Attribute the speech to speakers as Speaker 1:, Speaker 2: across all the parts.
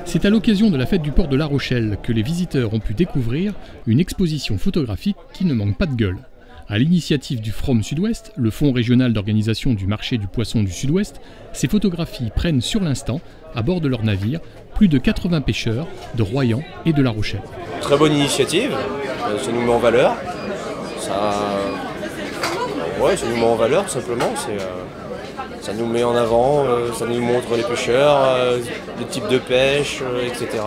Speaker 1: C'est à l'occasion de la fête du port de La Rochelle que les visiteurs ont pu découvrir une exposition photographique qui ne manque pas de gueule. À l'initiative du FROM Sud-Ouest, le Fonds régional d'organisation du marché du poisson du Sud-Ouest, ces photographies prennent sur l'instant, à bord de leur navire, plus de 80 pêcheurs de Royan et de La Rochelle.
Speaker 2: Très bonne initiative, ça nous met en valeur. Ça nous met en valeur tout simplement. Ça nous met en avant, ça nous montre les pêcheurs, les types de pêche, etc.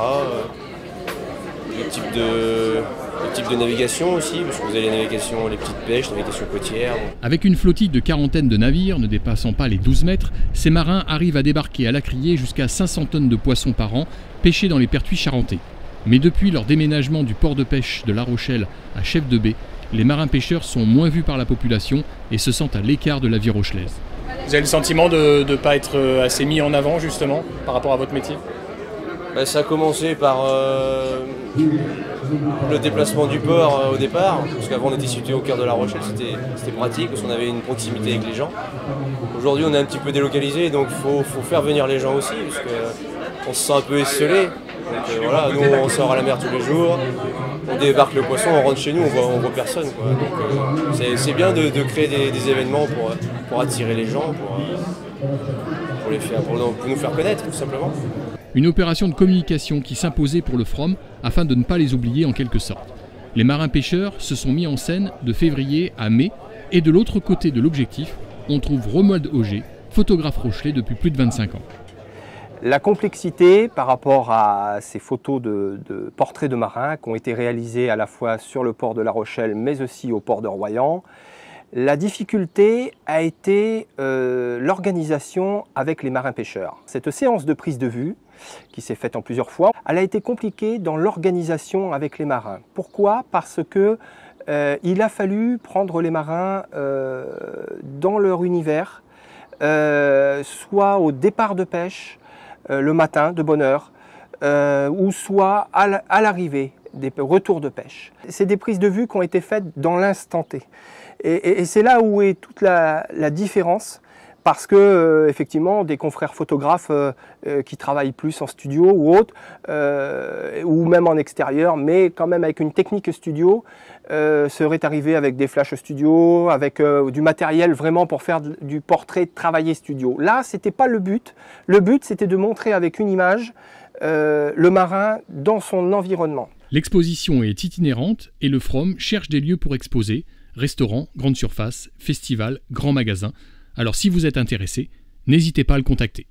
Speaker 2: Les types de navigation aussi, parce que vous avez les navigations, les petites pêches, les navigations côtières.
Speaker 1: Avec une flottille de quarantaine de navires ne dépassant pas les 12 mètres, ces marins arrivent à débarquer à la criée jusqu'à 500 tonnes de poissons par an pêchés dans les pertuis charentais. Mais depuis leur déménagement du port de pêche de La Rochelle à Chef de Baie, les marins pêcheurs sont moins vus par la population et se sentent à l'écart de la vie rochelaise.
Speaker 3: Vous avez le sentiment de ne pas être assez mis en avant justement par rapport à votre métier ?
Speaker 2: Ça a commencé par le déplacement du port au départ, parce qu'avant on était situé au cœur de La Rochelle, c'était pratique parce qu'on avait une proximité avec les gens. Aujourd'hui on est un petit peu délocalisé, donc il faut faire venir les gens aussi, parce qu'on se sent un peu esselé. Donc voilà, nous on sort à la mer tous les jours, on débarque le poisson, on rentre chez nous, on voit personne, quoi. Donc c'est bien de créer des événements pour attirer les gens, pour nous faire connaître tout simplement.
Speaker 1: Une opération de communication qui s'imposait pour le FROM afin de ne pas les oublier en quelque sorte. Les marins pêcheurs se sont mis en scène de février à mai et de l'autre côté de l'objectif, on trouve Romuald Auger, photographe rochelais depuis plus de 25 ans.
Speaker 4: La complexité par rapport à ces photos de portraits de marins qui ont été réalisées à la fois sur le port de La Rochelle mais aussi au port de Royan, la difficulté a été l'organisation avec les marins pêcheurs. Cette séance de prise de vue, qui s'est faite en plusieurs fois, elle a été compliquée dans l'organisation avec les marins. Pourquoi ? Parce que il a fallu prendre les marins dans leur univers, soit au départ de pêche, le matin de bonne heure, ou soit à l'arrivée des retours de pêche. C'est des prises de vue qui ont été faites dans l'instant T. Et c'est là où est toute la différence, parce que effectivement des confrères photographes qui travaillent plus en studio ou autre, ou même en extérieur, mais quand même avec une technique studio, seraient arrivés avec des flash studio, avec du matériel vraiment pour faire du portrait travaillé studio. Là, c'était pas le but. Le but, c'était de montrer avec une image le marin dans son environnement.
Speaker 1: L'exposition est itinérante et le FROM cherche des lieux pour exposer, restaurants, grandes surfaces, festivals, grands magasins. Alors si vous êtes intéressé, n'hésitez pas à le contacter.